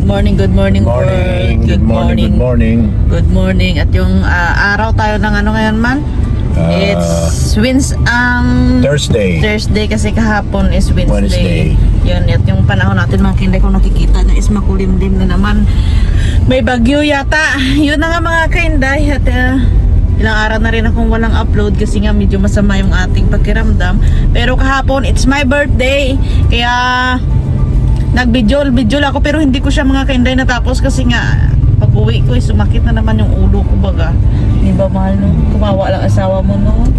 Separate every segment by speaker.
Speaker 1: morning, good morning,
Speaker 2: Morning,
Speaker 1: world.
Speaker 2: good morning, good morning.
Speaker 1: Good morning. At yung araw tayo ng ano ngayon man? It's
Speaker 2: Thursday.
Speaker 1: Thursday kasi kahapon is
Speaker 2: Wednesday.
Speaker 1: Yun, at yung panahon natin mga kinday kung nakikita nyo is makulimlim na naman. May bagyo yata. Yun na nga mga kinday. At ilang araw na rin akong walang upload kasi nga medyo masama yung ating pakiramdam. Pero kahapon, it's my birthday. Kaya nag-video ako pero hindi ko siya mga kainday natapos kasi nga pag uwi ko sumakit na naman yung ulo ko baga. Di ba mahal no? Kumawa lang asawa mo no?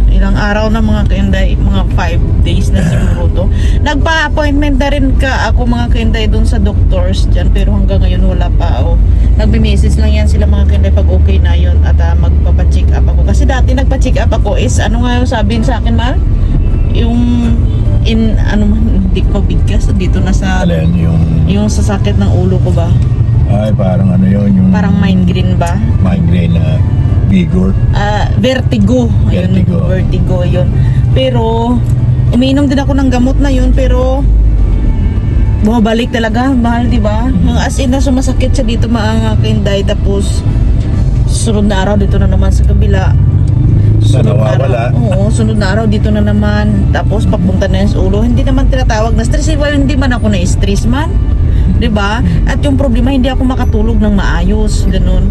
Speaker 1: Ilang araw na mga kainday, mga 5 days na siguro to. Nagpa-appointment na rin ako mga kainday dun sa doctors dyan pero hanggang ngayon wala pa ako. Nagbe-message lang yan sila mga kainday pag okay na yun at magpapacheck up ako. Kasi dati nagpa-check up ako is ano nga yung sabihin sa akin mahal? Yung hindi ko bigkas dito na sa
Speaker 2: Alin,
Speaker 1: yung sa sakit ng ulo ko ba?
Speaker 2: Ay, parang ano yun, yung
Speaker 1: Parang migraine ba?
Speaker 2: migraine na vigor.
Speaker 1: Vertigo. Vertigo yun. Pero umiinom din ako ng gamot na yun pero bumabalik talaga, mahal, di ba? Yung as in na sumasakit siya dito mga kinday tapos sunod na araw dito na naman sa kabila.
Speaker 2: Nawawala.
Speaker 1: Oo, sunod na araw dito na naman. Tapos papunta na yan sa ulo. Hindi naman tinatawag na stress. Well, hindi man ako na-stress man. 'Di ba? At yung problema, hindi ako makatulog ng maayos. Ganun.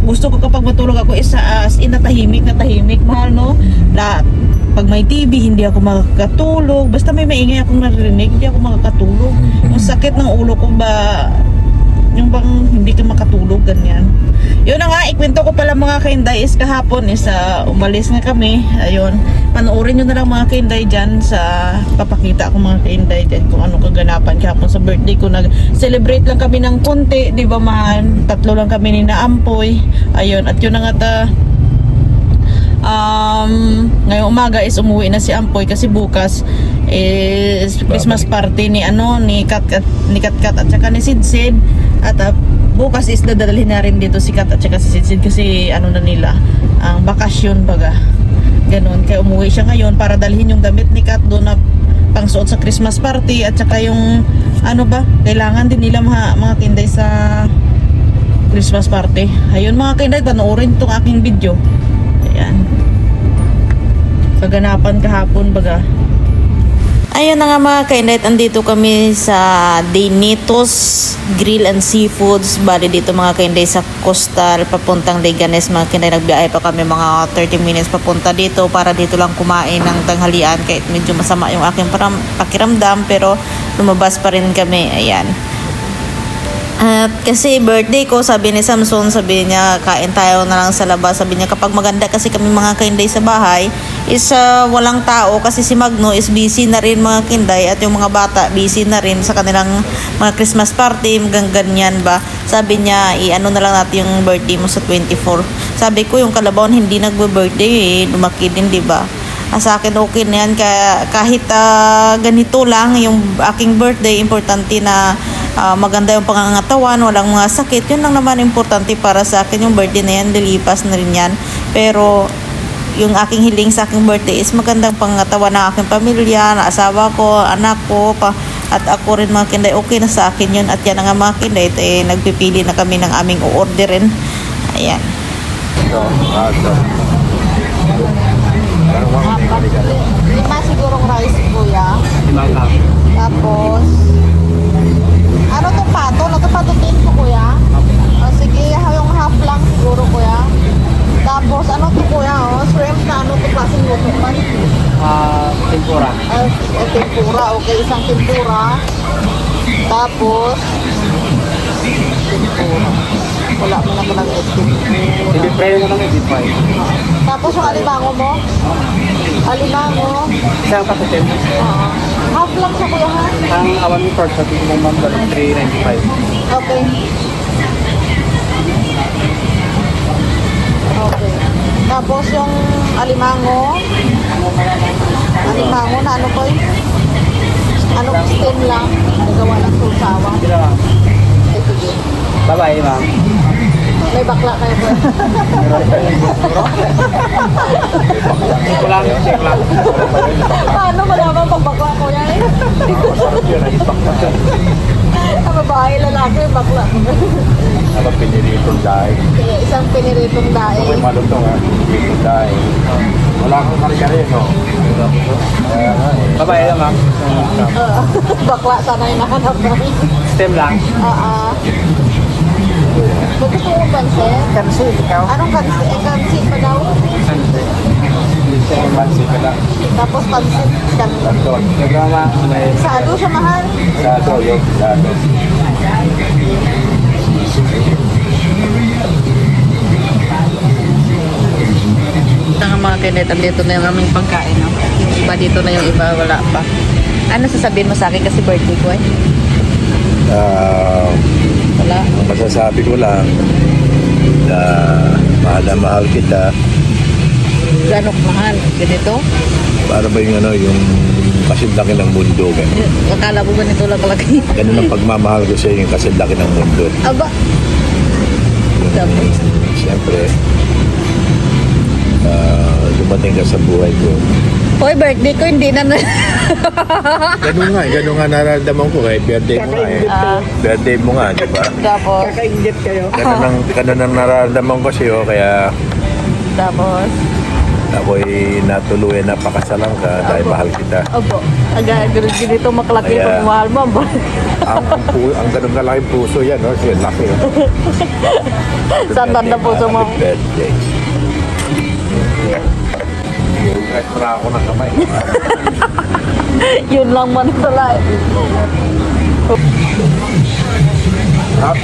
Speaker 1: Gusto ko kapag matulog ako as in na tahimik, mahal, no? Pag may TV, hindi ako makakatulog. Basta may maingay akong narinig, hindi ako makakatulog. Yung sakit ng ulo ko ba, yung bang hindi ka makatulog, ganyan. Yun na nga, ikwento ko pala mga kainday is kahapon is umalis nga kami. Ayun, panoorin nyo na lang mga kainday dyan sa papakita ko mga kainday dyan kung anong kaganapan kahapon sa birthday ko. Nag-celebrate lang kami ng konti, di ba man? 3 lang kami ni Naampoy. Ayun, at yun na nga ngayong umaga is umuwi na si Ampoy kasi bukas is Christmas party ni Kat at saka ni Sid at bukas is dadalhin na rin dito si Kat at saka si Sid kasi ano na nila ang bakasyon baga ganun, kaya umuwi siya ngayon para dalhin yung damit ni Kat doon na pangsuot sa Christmas party at saka yung kailangan din nila mga kinday sa Christmas party. Ayun mga kinday, panoorin itong aking video. Ayan, kaganapan kahapon baga. Ayun na nga mga kainit, andito kami sa Denitos Grill and Seafoods. Bali dito mga kainit sa Coastal papuntang Leganes mga kainit. Nagbiyahe pa kami mga 30 minutes papunta dito para dito lang kumain ng tanghalian kahit medyo masama yung aking pakiramdam pero lumabas pa rin kami. Ayan. At kasi birthday ko, sabi ni Samson, sabi niya kain tayo na lang sa labas. Sabi niya kapag maganda kasi kami mga kainday sa bahay is walang tao kasi si Magno is busy na rin mga kinday at yung mga bata busy na rin sa kanilang mga Christmas party, ganyan ba. Sabi niya na lang natin yung birthday mo sa 24. Sabi ko yung Kalabaon hindi nagbe-birthday lumaki din, di ba? Sa akin okay na yan kahit ganito lang yung aking birthday, importante na maganda yung pangangatawan, walang mga sakit. Yun lang naman importante para sa akin. Yung birthday na yan, lilipas na rin yan. Pero yung aking hiling sa aking birthday is magandang pangangatawan ng aking pamilya, na asawa ko, anak ko, at ako rin mga kinday. Okay na sa akin yun. At yan nga mga kinday, nagpipili na kami ng aming o-orderin. Ayan. Lima sigurong rice, kuya. Tapos ano to pato? Nagpatutin ko kuya? Sige, yung half lang siguro kuya. Tapos ano to kuya? Shrimp na ano to klaseng luto man?
Speaker 3: Tempura.
Speaker 1: Tempura, okay. Isang tempura. Tapos tempura. Wala mo na palang tempura.
Speaker 3: Hindi fry mo lang, hindi fry.
Speaker 1: Tapos yung alimango mo? Alimango?
Speaker 3: Isang patutin.
Speaker 1: Half lang sa kuya ha?
Speaker 3: Ang awan mo first, sabi mo ma'am, 395.
Speaker 1: Okay. Okay. Tapos yung alimango na ano ko steam lang. Nagawa ng sulsawa.
Speaker 3: Hindi lang ma'am.
Speaker 1: Ay, sige.
Speaker 3: Bye-bye ma'am.
Speaker 1: May bakla kayo po.
Speaker 3: Check lang, check lang.
Speaker 1: Paano malaman pag bakla ko yan?
Speaker 3: Masarap yun, nagibak na siya.
Speaker 1: Ano ba? babae, lalaki, bakla.
Speaker 2: Ano piniritong dahil.
Speaker 1: Isang piniritong dae.
Speaker 2: May malutong ha. Piniritong dahil. Wala akong kari-kari, no? Kaya nga eh.
Speaker 3: Babae lang ma'am.
Speaker 1: Bakla, sana yung nahanap namin.
Speaker 3: Stem lang.
Speaker 1: Gusto mo pansin?
Speaker 3: Kansi, ikaw?
Speaker 1: Anong kansi? Kansi pa daw?
Speaker 3: Hindi siya yung bansi ka lang.
Speaker 1: Tapos pansit.
Speaker 2: Lanton.
Speaker 3: Nagama, may
Speaker 1: Sado siya mahal.
Speaker 2: Sado, yung sado.
Speaker 1: Ang mga kinet, dito na yung aming pagkain. No? Iba dito na yung iba, wala pa. Ano sasabihin mo sa akin kasi birthday ko eh? Wala.
Speaker 2: Ang masasabi ko lang na mahal kita.
Speaker 1: Gano'ng mahal? Ganito?
Speaker 2: Para ba yung ano, yung kasidlaki ng mundo, gano'n.
Speaker 1: Akala mo ganito lang kalaki?
Speaker 2: Ganun ang pagmamahal ko sa iyo, yung kasidlaki ng mundo.
Speaker 1: Aba! Tapos?
Speaker 2: Siyempre, dumating ka sa buhay ko.
Speaker 1: Hoy, birthday ko, hindi na
Speaker 2: Ganun nga nararamdaman ko kahit birthday mo nga eh. Birthday mo nga, di ba?
Speaker 1: Tapos?
Speaker 3: kakaingit kayo.
Speaker 2: Ganun ang nararamdaman ko sa iyo, kaya
Speaker 1: Tapos?
Speaker 2: ako'y natuluyan na pakasalan ka dahil mahal kita.
Speaker 1: Opo. Agad ganito makalaki
Speaker 2: Kaya-
Speaker 1: pag mahal mo.
Speaker 2: Ang ganun kalaking puso yan, no? Siya, laki.
Speaker 1: Saan tanda puso mo?
Speaker 2: Happy birthday. Extra ako ng kamay.
Speaker 1: Yun lang man pala eh.
Speaker 2: Up.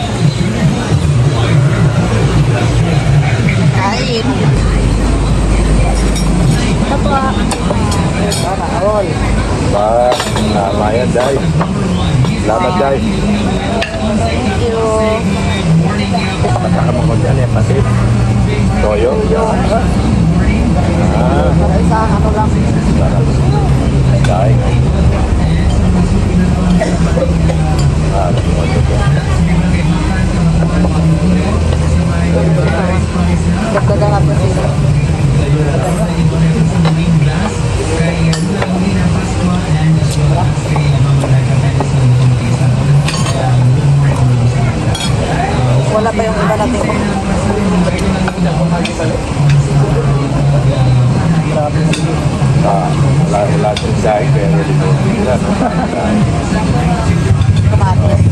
Speaker 1: Kain. Apa?
Speaker 2: Ba, tama yan, Day. Salamat, Day.
Speaker 1: Thank you.
Speaker 2: Pakasama ko dyan, eh, pati. Toyo. Yan.
Speaker 1: Sa ano lang.
Speaker 2: Sarap. Day. Ano ko.
Speaker 1: Dagdagan natin sila. Wala pa yung iba natin.
Speaker 2: Wala siyang dahil, pero dito.
Speaker 1: Kamatis.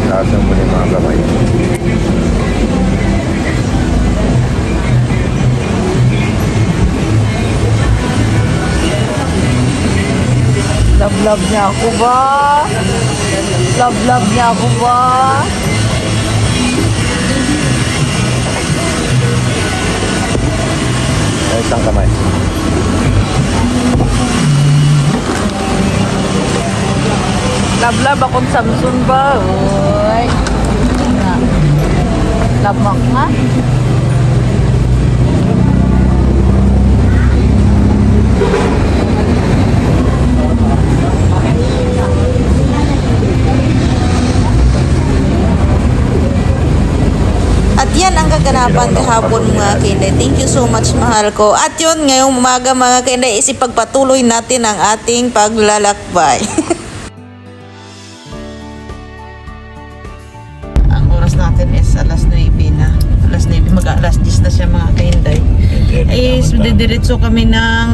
Speaker 2: Tasan mo yung mga kamay.
Speaker 1: Love niya ako ba? Love niya ako ba?
Speaker 2: Isang kamay.
Speaker 1: Love akong Samsung ba? Uy. Love mo ako nga? At yan ang kaganapan kahapon mga kinday. Thank you so much mahal ko. At yun ngayong umaga mga kinday is ipagpatuloy natin ang ating paglalakbay. Ang oras natin is alas 9 na. Alas 9 mag-alas 10 na siya mga kinday. Is didiretso kami ng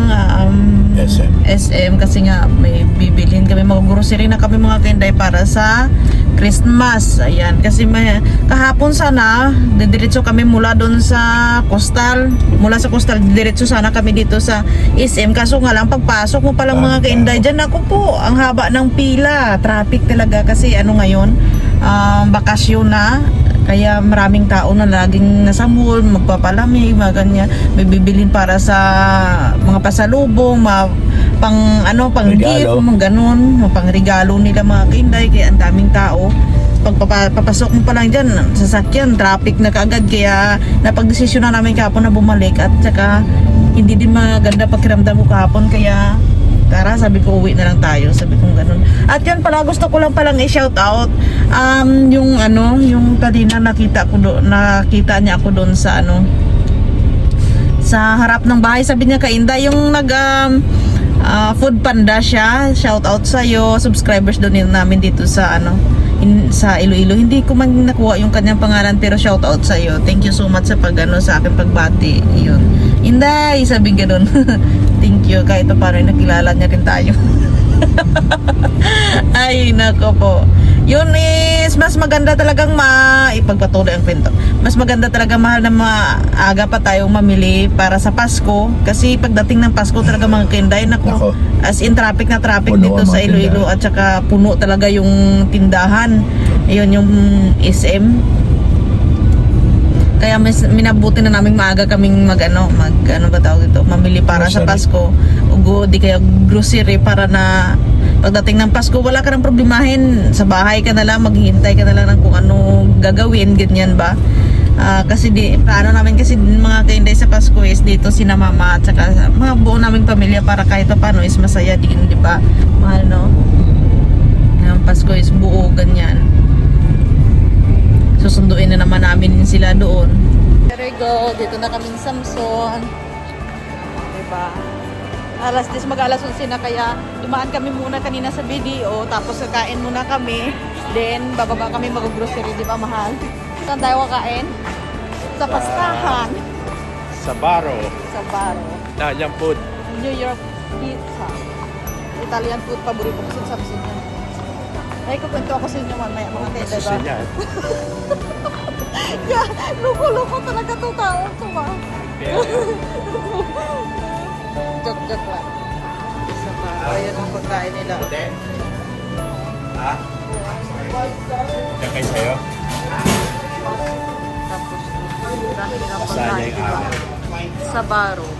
Speaker 1: SM kasi nga may bibilhin kami, mga grocery na kami mga kinday para sa Christmas. Ayan, kasi may, kahapon sana didiretso kami mula doon sa Coastal. Mula sa Coastal didiretso sana kami dito sa SM, kaso nga lang pagpasok mo palang mga kinday dyan, ako po ang haba ng pila, traffic talaga kasi ano ngayon, bakasyon na. Kaya maraming tao na laging nasa mall, magpapalamig, mga ganyan. May bibilin para sa mga pasalubong, pang gift, mga ganun, pang regalo nila mga kinday. Kaya ang daming tao. Pag papasok mo pa lang dyan, sasakyan, traffic na kaagad. Kaya napag-desisyon na namin kahapon na bumalik. At saka hindi din maganda pakiramdam ko kahapon. Kaya tara, sabi ko uwi na lang tayo, sabi ko ganun. At yun pala, gusto ko lang palang i-shout out yung ano, yung kanina nakita niya ako doon sa ano, sa harap ng bahay. Sabi niya, Kainda, yung Food Panda siya, shout out sa iyo, subscribers doon namin dito sa ano, sa Iloilo. Hindi ko man nakuha yung kanyang pangalan, pero shout out sa iyo. Thank you so much sa sa akin pagbati. Yun. Inday, sabi ganoon. Thank you. Kahit pa paano nakilala niya rin tayo. Ay, nako po. Yun is, mas maganda talagang ipagpatuloy ang kwento. Mas maganda talaga, mahal na maaga pa tayong mamili para sa Pasko. Kasi pagdating ng Pasko talaga mga Kainday, nako, as in traffic na traffic
Speaker 2: Puno
Speaker 1: dito
Speaker 2: ang
Speaker 1: sa
Speaker 2: mga
Speaker 1: Iloilo. At saka puno talaga yung tindahan. Ayun yung SM. Kaya minabuti na namin maaga kaming ano ba tawag ito, mamili para sa Pasko. O di kaya grocery para na pagdating ng Pasko, wala ka nang problemahin. Sa bahay ka na lang, maghihintay ka na lang ng kung ano gagawin, ganyan ba? Kasi plano namin kasi mga Kainday sa Pasko is dito sina mama at saka mga buo naming pamilya para kahit pa paano is masaya din, di ba? Mahal, no? Ang Pasko is buo, ganyan. Susunduin na naman namin sila doon. There we go. Dito na kaming Samson. Diba? Alas 10, mag-alas 11 na, kaya dumaan kami muna kanina sa BDO, tapos kakain muna kami. Then, bababa kami mag-grocery, di ba, mahal? Saan tayo kakain? Sa pastahan.
Speaker 3: Sa Baro.
Speaker 1: Sa Baro.
Speaker 3: Italian food.
Speaker 1: New York pizza. Italian food, paborito ko sa Samson yan. Ay, kukwento ako sa inyo mamaya, mga Kainday, diba?
Speaker 3: Susinyan.
Speaker 1: Yeah, loko-loko talaga to tao to, ba? Joke lang. Ayan ang pagkain nila.
Speaker 3: Ha? Diyan kayo sa'yo?
Speaker 1: Tapos, dahil ang
Speaker 3: Masaya
Speaker 1: pagkain
Speaker 3: yung
Speaker 1: nila
Speaker 3: amin.
Speaker 1: sa Baro.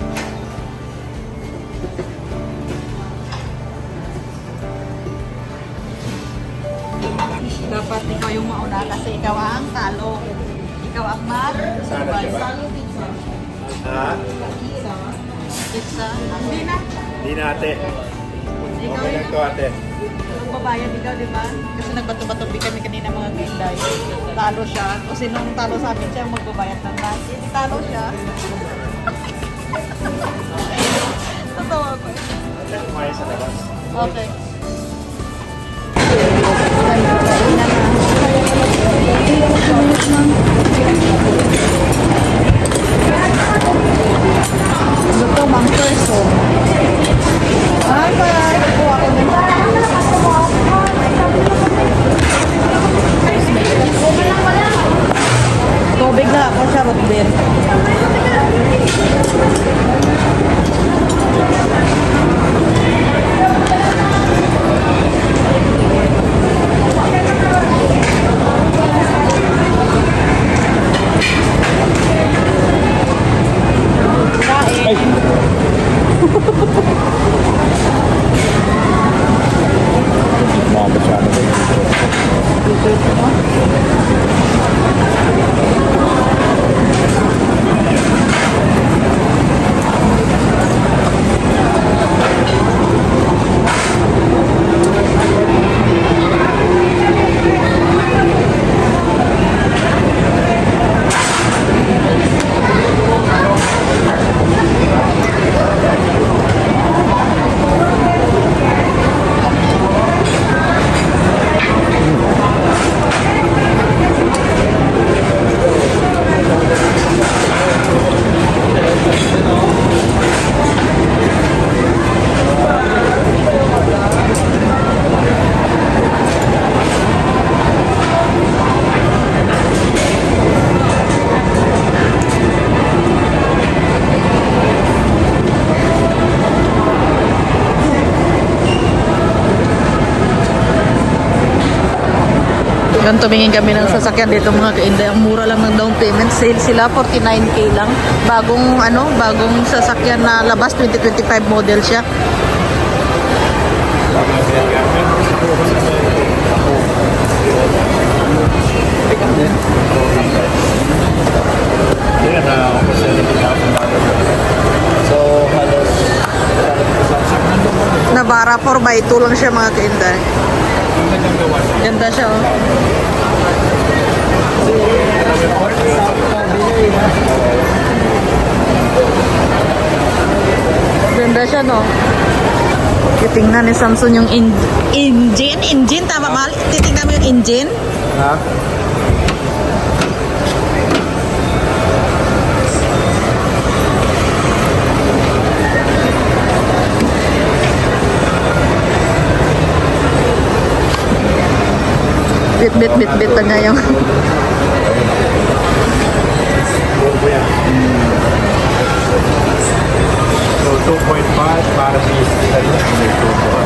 Speaker 1: Dapat ikaw yung mauna kasi ikaw ang talo. Ikaw ang
Speaker 3: Ha?
Speaker 1: Pizza. Hindi na.
Speaker 3: Hindi na ate.
Speaker 1: Ikaw
Speaker 3: Okay lang to ate.
Speaker 1: magbabayad ikaw, di ba? Kasi nagbato-bato kami kanina mga Kainday. Talo siya. Kasi nung talo sa amin siya, magbabayad ng lahat. Hindi talo siya. Tatawa ko.
Speaker 3: Kumain sa labas.
Speaker 1: Okay. Gusto mang person. Ay, bye. Kuha ko din. Tubig na ako siya, Rodbir. Yun, tumingin kami ng sasakyan dito mga Kainday. Ang mura lang ng down payment. Sale sila, 49k lang. Bagong sasakyan na labas, 2025 model siya.
Speaker 3: So, halos
Speaker 1: Navara 4x2 lang siya mga kainday. Ganda siya oh. Ganda siya no. Titingnan ni Samson yung engine, tama mahal? Titingnan mo yung engine?
Speaker 2: Ha?
Speaker 1: Bit na niya yung
Speaker 3: So, 2.5 para sa isang may turbo.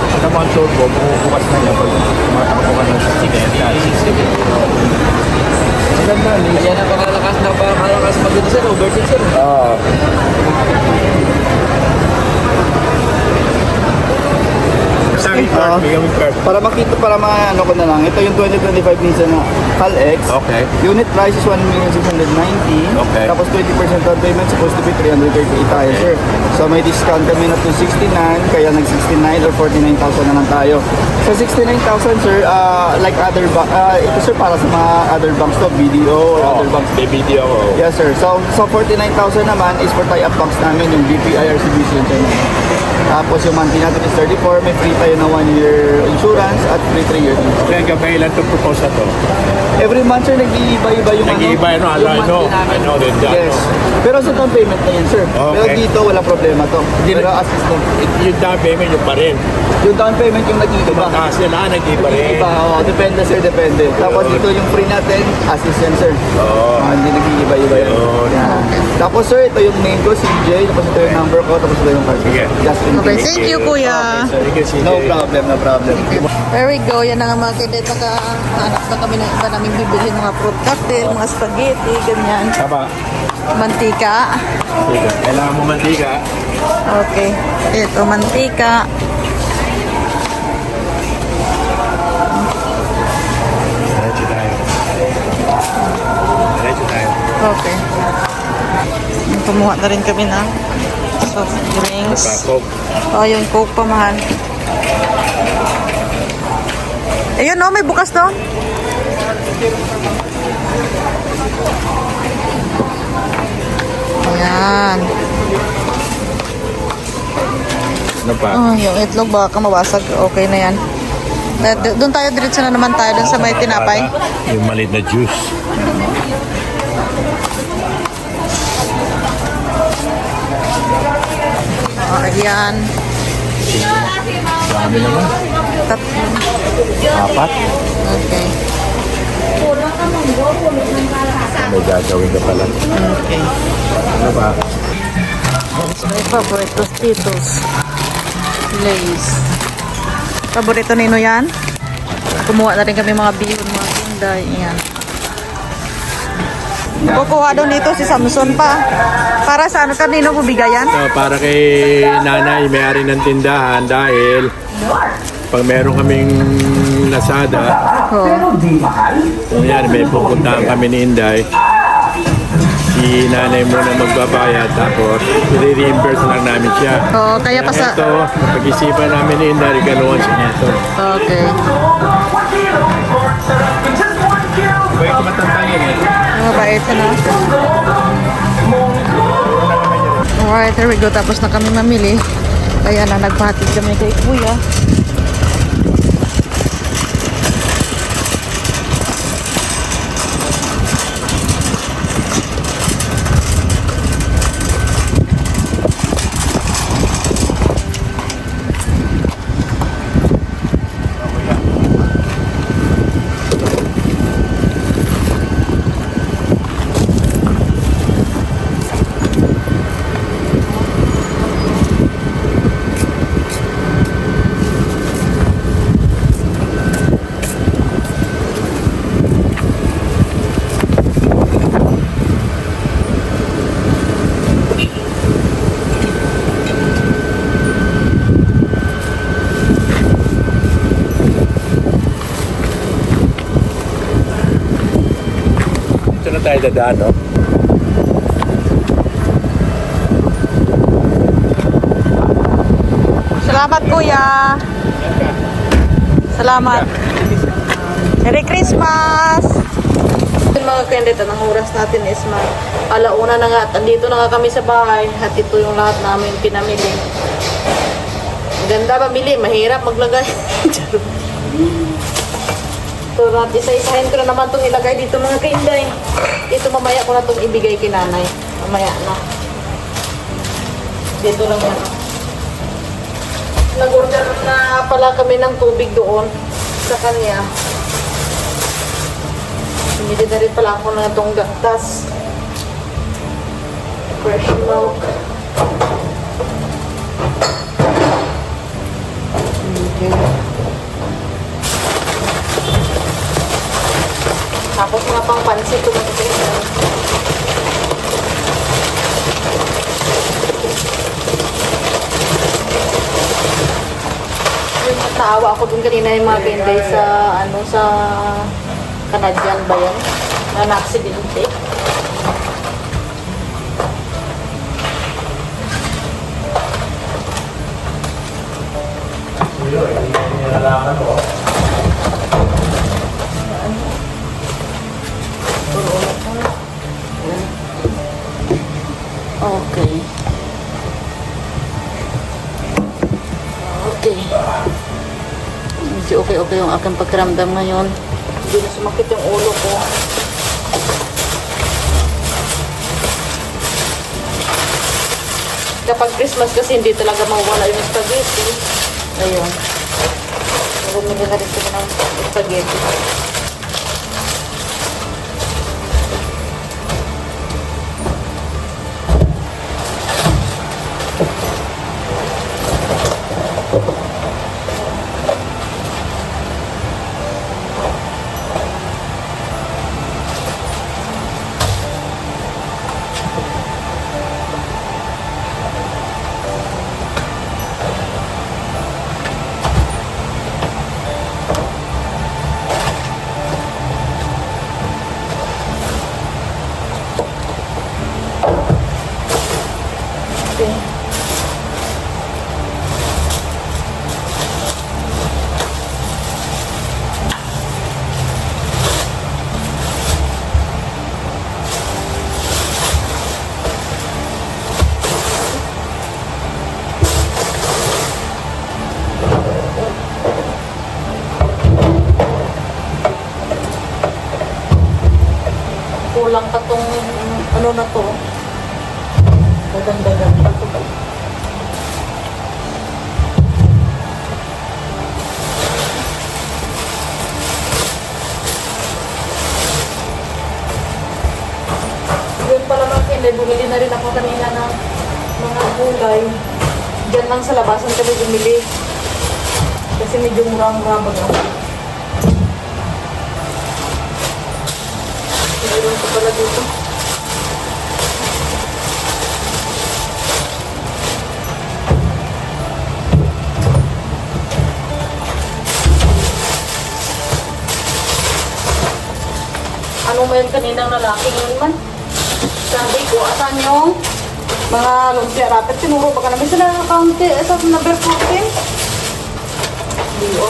Speaker 3: Ito naman ang turbo, bubukas na niya pag tumatakbo ka ng 60. Maganda,
Speaker 4: Yan ang napakalakas mag-ito sir, overtake sir.
Speaker 2: Oo.
Speaker 3: Sa record, bigyan mo yung card.
Speaker 4: Para makita, para ano ko na lang, ito yung 2025 Nissan na Cal-X.
Speaker 2: Okay.
Speaker 4: Unit price is 1,690,000.
Speaker 2: Okay.
Speaker 4: Tapos 20% down payment supposed to be 338 tayo sir. So may discount kami na to 69, kaya nag-69 or 49,000 na lang tayo. Sa 69,000 sir, like other ito sir para sa mga other banks to, BDO or other banks.
Speaker 3: BBD ako.
Speaker 4: Yes sir. So 49,000 naman is for tie-up banks namin, yung BPIRCBC yun sir. Tapos yung monthly natin is 34, may free tayo na 1-year insurance at free 3-year insurance.
Speaker 3: Kaya gabay lang itong propose na to.
Speaker 4: Every month sir, nag-iiba-iba yung
Speaker 3: Nag-iiba,
Speaker 4: yung
Speaker 3: I know.
Speaker 4: monthly namin.
Speaker 3: I know that,
Speaker 4: Yes. Pero sa down payment na yun sir. Pero
Speaker 3: Okay.
Speaker 4: dito walang problema to. Pero assistant.
Speaker 3: Yung down payment yung pa rin.
Speaker 4: Yung down payment yung nag-iiba.
Speaker 3: Mataas yan nag-iba rin.
Speaker 4: Nag-iiba, oo. Depende sir, depende. Tapos dito yung free natin, assistant sir.
Speaker 3: Oo.
Speaker 4: Hindi nag-iiba-iba yun.
Speaker 3: Yun.
Speaker 4: Yan. Tapos sir, ito yung name ko, CJ. Tapos ito yung number ko, tapos ito yung card.
Speaker 3: Sige.
Speaker 4: Just in
Speaker 1: Okay,
Speaker 4: case.
Speaker 1: thank you kuya.
Speaker 3: Sige, sige.
Speaker 4: No problem, no problem.
Speaker 1: There we go. Yan na nga mga kainday. Nakahanap na kami ng iba namin bibili mga fruit cocktail, mga spaghetti, ganyan.
Speaker 3: Tama.
Speaker 1: Mantika.
Speaker 3: Sige. Kailangan mo mantika.
Speaker 1: Okay. Ito, mantika.
Speaker 3: Diretso tayo. Diretso tayo.
Speaker 1: Okay. Kumuha na rin kami ng soft drinks.
Speaker 3: Pakok.
Speaker 1: Oh, yung Coke pa mahal. Ayun oh, may bukas to. Ayan.
Speaker 3: Ano pa?
Speaker 1: Oh, yung itlog baka mabasag. Okay na yan. Doon tayo, diretso na naman tayo doon sa may tinapay.
Speaker 3: Yung maliit na juice.
Speaker 1: Oh, ayan.
Speaker 3: Dami naman.
Speaker 1: Tatlo.
Speaker 3: Apat.
Speaker 1: Okay.
Speaker 3: May gagawin ka pala.
Speaker 1: Okay.
Speaker 3: Ano ba?
Speaker 1: My favorite Tostitos. Lays. Paborito nino yan? Kumuha na rin kami mga bihon, mga tinday. Yan. Kukuha doon dito si Samson pa. Para sa ano kanino mo bigayan?
Speaker 3: So, para kay nanay, may-ari ng tindahan dahil pag meron kaming Lazada,
Speaker 1: Oh.
Speaker 3: so yan, may pupuntahan kami ni Inday. Si nanay muna magbabayad tapos i-reimburse lang namin siya.
Speaker 1: Oh, kaya pa sa...
Speaker 3: Ito, pag-isipan namin ni Inday, regaluhan siya nito.
Speaker 1: Okay.
Speaker 3: Pwede ko matanda yun eh.
Speaker 1: Mabait ka na. Alright, there we go. Tapos na kami mamili. Kaya na nagpahatid kami kay kuya.
Speaker 3: Ito na tayo dadaan, no?
Speaker 1: Salamat, kuya. Salamat. Merry Christmas! Mga kandita, ang oras natin is alauna na nga. At andito na nga kami sa bahay. At ito yung lahat namin pinamili. Ganda pamili, mahirap maglagay. So, isa-isahin ko na naman itong ilagay dito mga kainday. Ito mamaya ko na itong ibigay kay nanay. Mamaya na. Dito lang na. Nag-order na pala kami ng tubig doon sa kanya. Hindi na rin pala ako na itong gatas. Fresh milk. Okay. Tapos mga pang pansit ito mga kailan. Yung natawa ako dun kanina yung mga benday sa sa Canadian ba yan? Na na-aksidente. Okay. Okay. Medyo okay yung aking pagkaramdam ngayon. Hindi na sumakit yung ulo ko. Kapag Christmas kasi hindi talaga mawala yung spaghetti. Ayun. Bumili na rin sila ng spaghetti. Okay. Kulang pa tong ano na to. Dagan-dagan pa to. Yun pala mga kinday, bumili na rin ako kanina ng mga gulay. Diyan lang sa labasan kami bumili. Kasi medyo murang-mura ba nga. Mayroon ko pala dito. Ano ba yung kaninang lalaki ngayon man? Sabi ko, asan yung mga lumpia rapid? Tinuro ba ka namin sila ng kaunti? Sa number 14? Hindi o.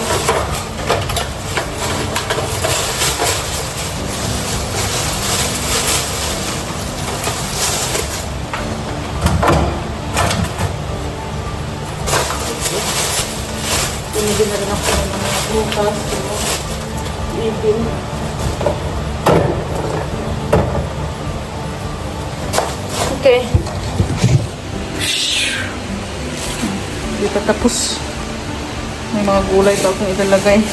Speaker 1: Pinigil na rin ako ng mga bukas. Ibin. Okay. Hindi pa tapos. May mga gulay pa akong ilalagay.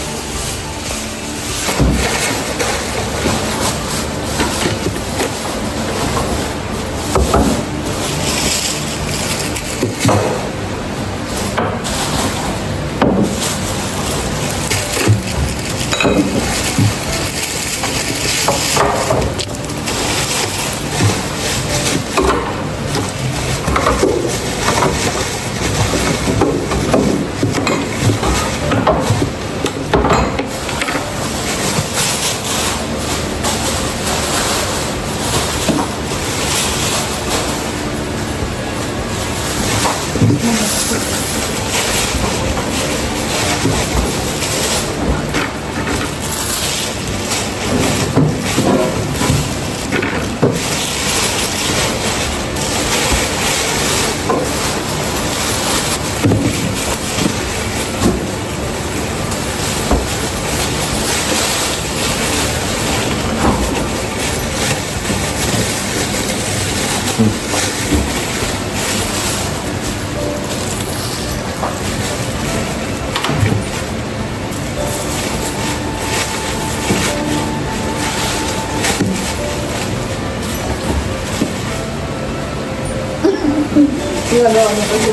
Speaker 1: Gagawa mo kasi.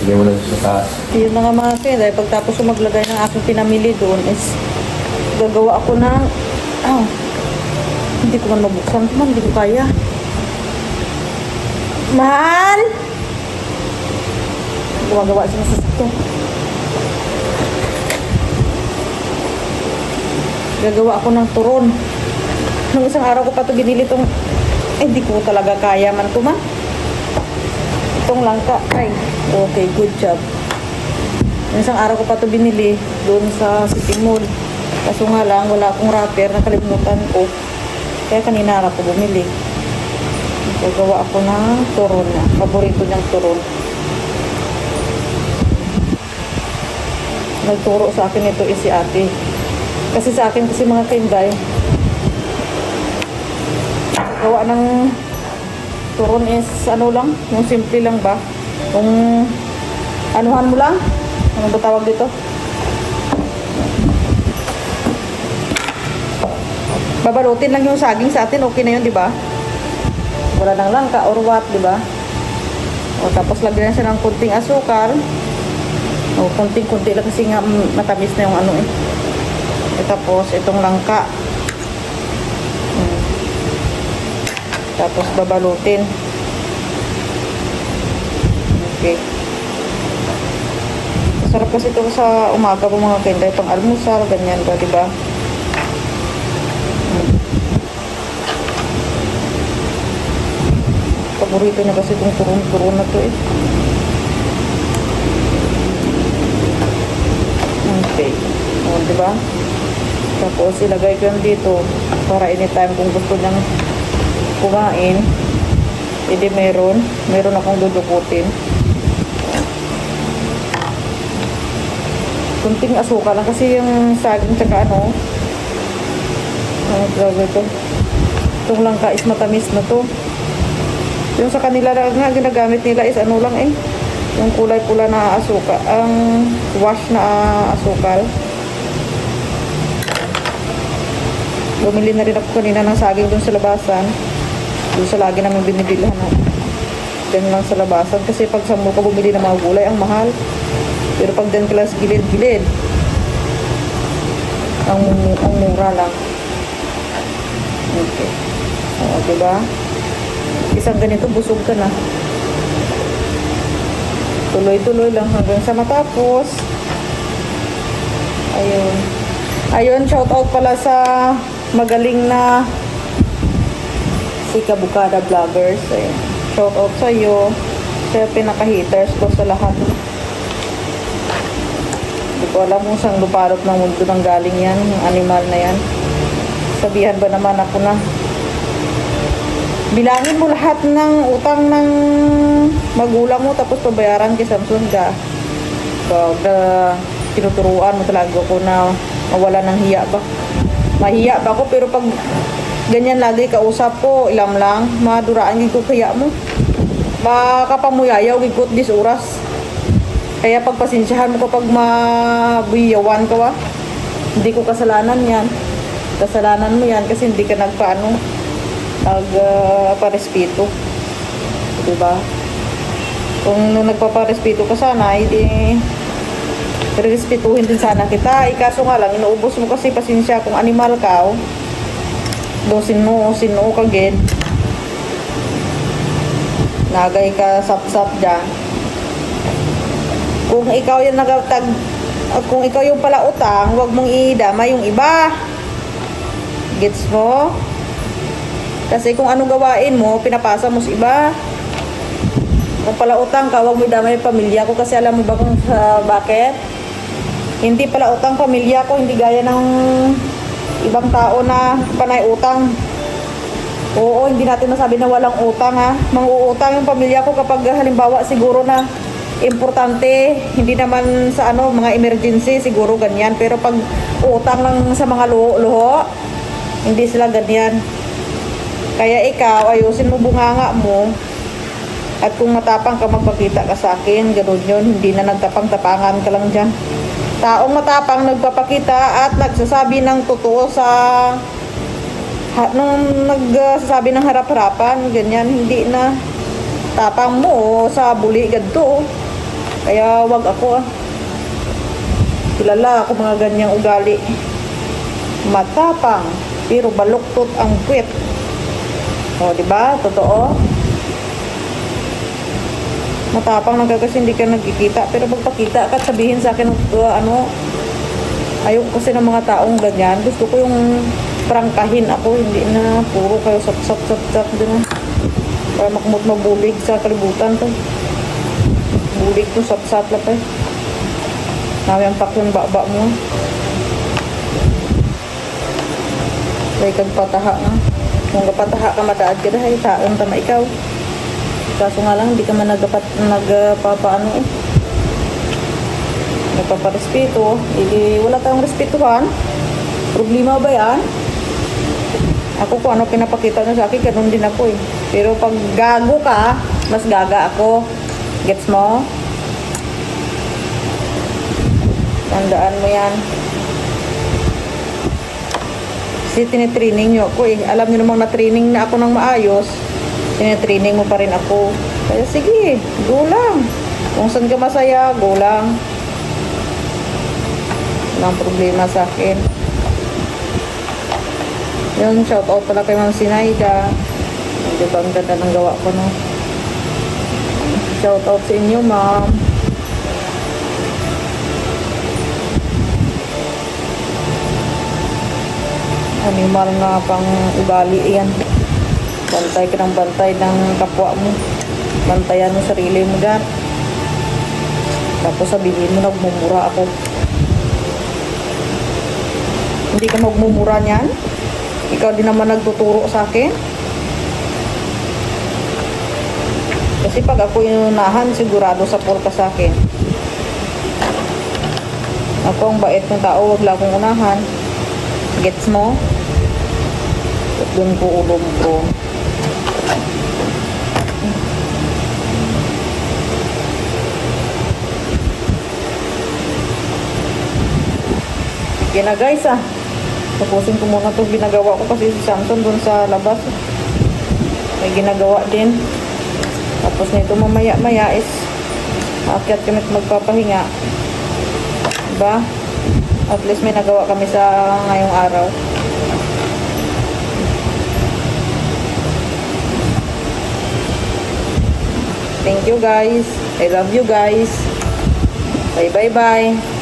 Speaker 2: Hindi mo na sa taas.
Speaker 1: Yun na nga mga kaya, pagtapos ko maglagay ng aking pinamili doon is gagawa ako ng hindi ko man mabuksan man, hindi ko kaya. Mahal! Gumagawa siya sa sasakyan. Gagawa ako ng turon. Nung isang araw ko pa ito binili itong hindi ko talaga kaya man ito man. Itong langka. Ay, okay, good job. Nung isang araw ko pa ito binili doon sa City Mall. Kaso nga lang, wala akong wrapper, nakalimutan ko. Kaya kanina ako bumili. Gagawa ako ng turon na. Paborito niyang turon. Nagturo sa akin ito si ate. Kasi sa akin kasi mga kinday, gawa ng turon is ano lang, yung simple lang ba? Kung anuhan mo lang, ano ba tawag dito? Babalutin lang yung saging sa atin, okay na yun, di ba? Wala nang langka or what, di ba? O tapos lagyan siya ng kunting asukal. O kunting-kunti lang kasi nga matamis na yung ano eh. E, tapos itong langka. Tapos babalutin. Okay. Sarap kasi ito sa umaga po mga kinday, pang almusal, ganyan ba, di ba? Paborito niya kasi itong turun-turun na to eh. Okay. O, diba? Tapos, ilagay ko yan dito para anytime kung gusto niyang kumain. Hindi meron akong dudukutin. Kunting asukal lang kasi yung saging tsaka ano. Grabe ito. Itong langka is matamis na to. Yung sa kanila lang nga ginagamit nila is ano lang eh. Yung kulay pula na asukal. Ang wash na asukal. Bumili na rin ako kanina ng saging dun sa labasan. Dun sa lagi namin binibilhan. Dun lang sa labasan. Kasi pag sa mall ka bumili ng mga gulay, ang mahal. Pero pag dun ka lang sa gilid-gilid, ang mura lang. Okay. O, diba? Isang ganito, busog ka na. Tuloy-tuloy lang hanggang sa matapos. Ayun. Ayun, shout out pala sa magaling na si Kabukada Vloggers. Ayun. Shout out sa iyo. Siya pinaka-haters ko sa lahat. Hindi ko alam kung saan lupalot ng mundo nang galing yan, yung animal na yan. Sabihan ba naman ako na bilangin mo lahat ng utang ng magulang mo tapos pabayaran kay Samson ka. Pag tinuturuan mo talaga ko na mawala ng hiya ba. Mahiya ba ako pero pag ganyan lagi kausap ko, ilam lang, maduraan ko kaya mo. Makapamuyayaw gikot dis oras. Kaya pagpasensyahan mo kapag mabuyawan ka ba. Hindi ko kasalanan yan. Kasalanan mo yan kasi hindi ka nagpaano nagparespeto. Diba? Kung nagpaparespeto ka sana, hindi respetuhin din sana kita. Ikaso nga lang, inuubos mo kasi pasensya kung animal ka. Dosin mo ka gid. Nagay ka sap-sap dyan. Kung ikaw yung kung ikaw yung pala utang, huwag mong idama yung iba. Gets mo? Kasi kung anong gawain mo, pinapasa mo sa iba. Kung pala utang ka, huwag mo idama yung pamilya ko. Kasi alam mo ba kung bakit? Hindi pala utang pamilya ko, hindi gaya ng ibang tao na panay utang. Oo, hindi natin masabi na walang utang ha. Mang-uutang yung pamilya ko kapag halimbawa siguro na importante, hindi naman sa ano, mga emergency, siguro ganyan. Pero pag utang lang sa mga luho, hindi sila ganyan. Kaya ikaw, ayusin mo bunganga mo. At kung matapang ka, magpakita ka sa akin. Ganun yun, hindi na nagtapang-tapangan ka lang dyan. Taong matapang nagpapakita at nagsasabi ng totoo sa nung nagsasabi ng harap-harapan, ganyan, hindi na tapang mo sa buli gadto. Kaya wag ako. Kilala ako mga ganyang ugali. Matapang, pero baluktot ang puwet. O, di ba? Totoo? Matapang na kasi hindi ka nagkikita. Pero magpakita ka at sabihin sa akin, ayoko kasi ng mga taong ganyan. Gusto ko yung prangkahin ako, hindi na puro kayo sap din. Para makumot mabulig sa kalibutan to. Bulig to, sap lang pa. Nawi ang pakyon baba mo. Kaya kagpataha nga. Kung kapataha ka mataad ka dahay, taon tama ikaw. Kaso nga lang, hindi ka man nagpaparespeto. Wala tayong respetuhan. Problema ba yan? Ako kung ano pinapakita nyo sa akin, ganun din ako eh. Pero pag gago ka, mas gaga ako. Gets mo? Tandaan mo yan. Kasi tinitraining nyo ako eh. Alam nyo namang na-training na ako ng maayos. Tinitraining mo pa rin ako. Kaya sige, go lang. Kung saan ka masaya, go lang. Walang problema sa akin. Yun, shoutout pala kay Ma'am Sinaida. Diba ang ganda ng gawa ko, no? Shoutout sa inyo, ma'am. Animal nga pang ugali yan. Bantay ka ng bantay ng kapwa mo. Bantayan mo sarili mo dyan. Tapos sabihin mo, nagmumura ako. Hindi ka magmumura niyan? Ikaw din naman nagtuturo sa akin. Kasi pag ako inunahan, sigurado support ka sa akin. Ako ang bait ng tao, wag lang akong unahan. Gets mo? At dun ko ulong ko. Sige na guys ah. Tapusin ko muna itong ginagawa ko kasi si Samson dun sa labas. May ginagawa din. Tapos nito mamaya-maya is aakyat kami at magpapahinga. Diba? At least may nagawa kami sa ngayong araw. Thank you guys. I love you guys. Bye bye bye.